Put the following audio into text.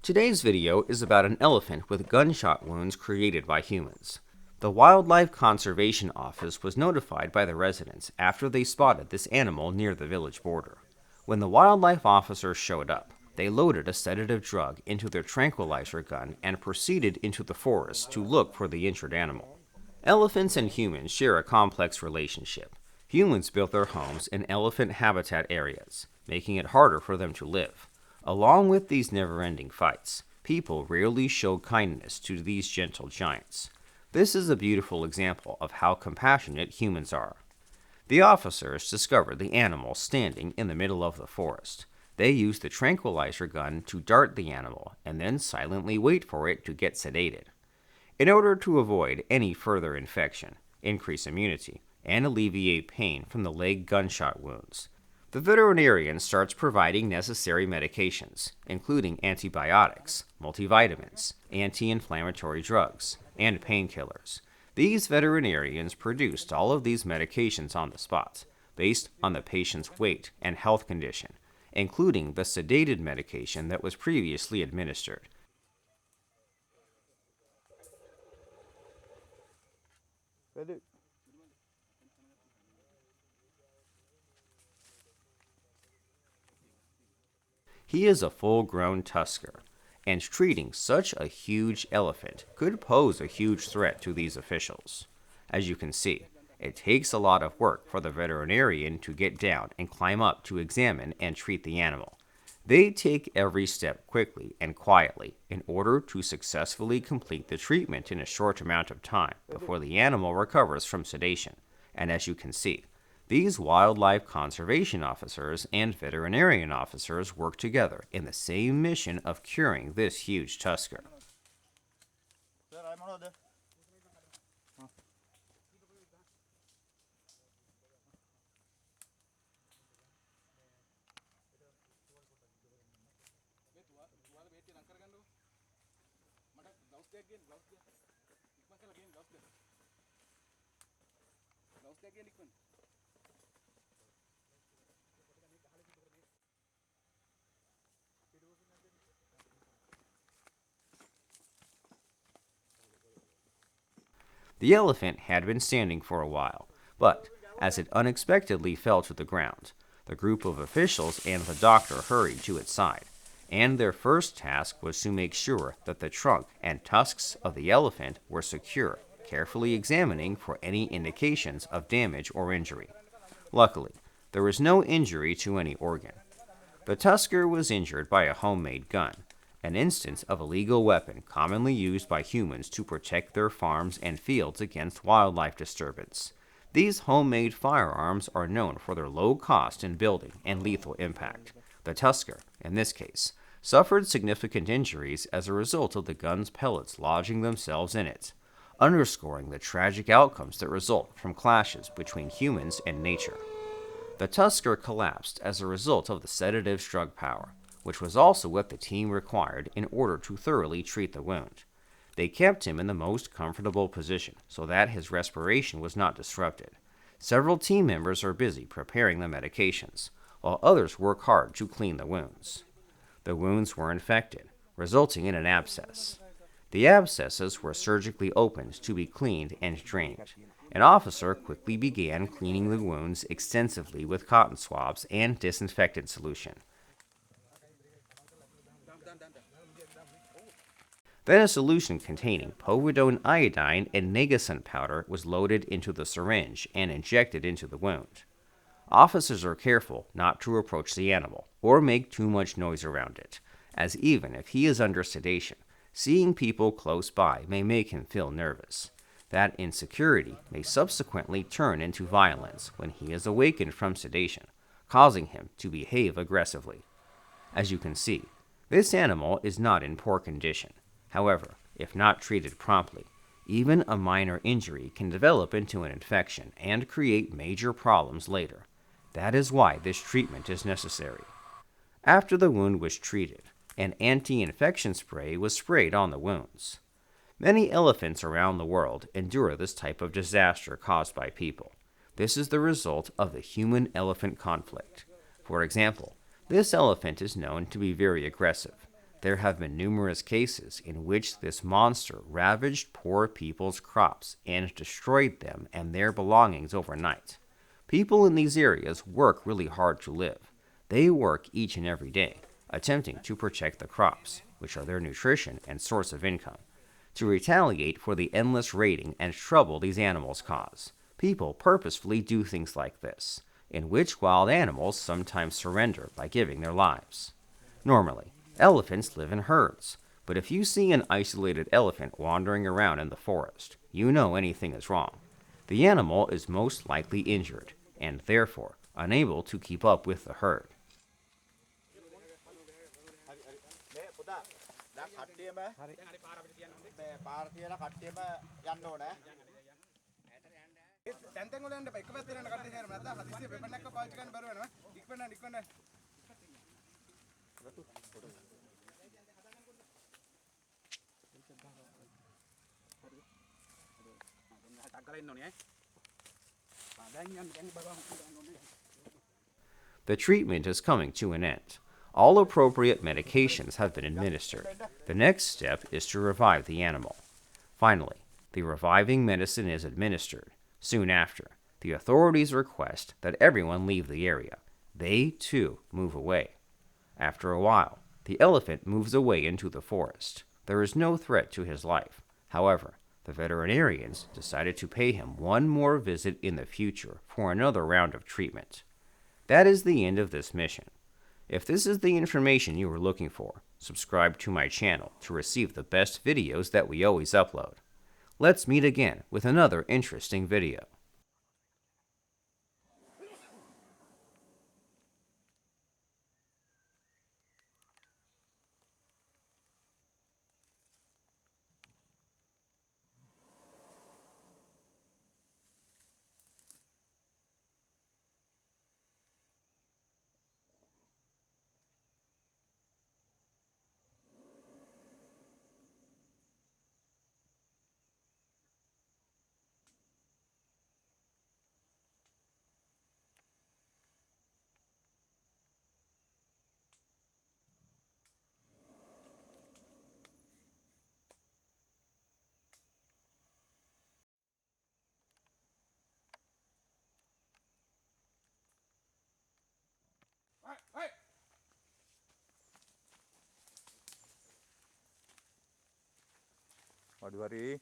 Today's video is about an elephant with gunshot wounds created by humans. The Wildlife Conservation Office was notified by the residents after they spotted this animal near the village border. When the wildlife officers showed up, they loaded a sedative drug into their tranquilizer gun and proceeded into the forest to look for the injured animal. Elephants and humans share a complex relationship. Humans built their homes in elephant habitat areas, making it harder for them to live. Along with these never-ending fights, people rarely show kindness to these gentle giants. This is a beautiful example of how compassionate humans are. The officers discovered the animal standing in the middle of the forest. They used the tranquilizer gun to dart the animal and then silently wait for it to get sedated. In order to avoid any further infection, increase immunity, and alleviate pain from the leg gunshot wounds, the veterinarian starts providing necessary medications, including antibiotics, multivitamins, anti-inflammatory drugs, and painkillers. These veterinarians produced all of these medications on the spot, based on the patient's weight and health condition, including the sedated medication that was previously administered. He is a full-grown Tusker, and treating such a huge elephant could pose a huge threat to these officials. As you can see, it takes a lot of work for the veterinarian to get down and climb up to examine and treat the animal. They take every step quickly and quietly in order to successfully complete the treatment in a short amount of time before the animal recovers from sedation. And as you can see, these wildlife conservation officers and veterinarian officers work together in the same mission of curing this huge Tusker. The elephant had been standing for a while, but as it unexpectedly fell to the ground, the group of officials and the doctor hurried to its side, and their first task was to make sure that the trunk and tusks of the elephant were secure, carefully examining for any indications of damage or injury. Luckily, there was no injury to any organ. The Tusker was injured by a homemade gun, an instance of a legal weapon commonly used by humans to protect their farms and fields against wildlife disturbance. These homemade firearms are known for their low cost in building and lethal impact. The Tusker, in this case, suffered significant injuries as a result of the gun's pellets lodging themselves in it, underscoring the tragic outcomes that result from clashes between humans and nature. The Tusker collapsed as a result of the sedative's drug power, which was also what the team required in order to thoroughly treat the wound. They kept him in the most comfortable position so that his respiration was not disrupted. Several team members are busy preparing the medications, while others work hard to clean the wounds. The wounds were infected, resulting in an abscess. The abscesses were surgically opened to be cleaned and drained. An officer quickly began cleaning the wounds extensively with cotton swabs and disinfectant solution. Then a solution containing povidone iodine and negasun powder was loaded into the syringe and injected into the wound. Officers are careful not to approach the animal or make too much noise around it, as even if he is under sedation, seeing people close by may make him feel nervous. That insecurity may subsequently turn into violence when he is awakened from sedation, causing him to behave aggressively. As you can see, this animal is not in poor condition. However, if not treated promptly, even a minor injury can develop into an infection and create major problems later. That is why this treatment is necessary. After the wound was treated, an anti-infection spray was sprayed on the wounds. Many elephants around the world endure this type of disaster caused by people. This is the result of the human elephant conflict. For example, this elephant is known to be very aggressive. There have been numerous cases in which this monster ravaged poor people's crops and destroyed them and their belongings overnight. People in these areas work really hard to live. They work each and every day, attempting to protect the crops, which are their nutrition and source of income, to retaliate for the endless raiding and trouble these animals cause. People purposefully do things like this, in which wild animals sometimes surrender by giving their lives. Normally, elephants live in herds, but if you see an isolated elephant wandering around in the forest, you know anything is wrong. The animal is most likely injured, and therefore unable to keep up with the herd. The treatment is coming to an end. All appropriate medications have been administered. The next step is to revive the animal. Finally, the reviving medicine is administered. Soon after, the authorities request that everyone leave the area. They, too, move away. After a while, the elephant moves away into the forest. There is no threat to his life. However, the veterinarians decided to pay him one more visit in the future for another round of treatment. That is the end of this mission. If this is the information you were looking for, subscribe to my channel to receive the best videos that we always upload. Let's meet again with another interesting video. Waduh hari.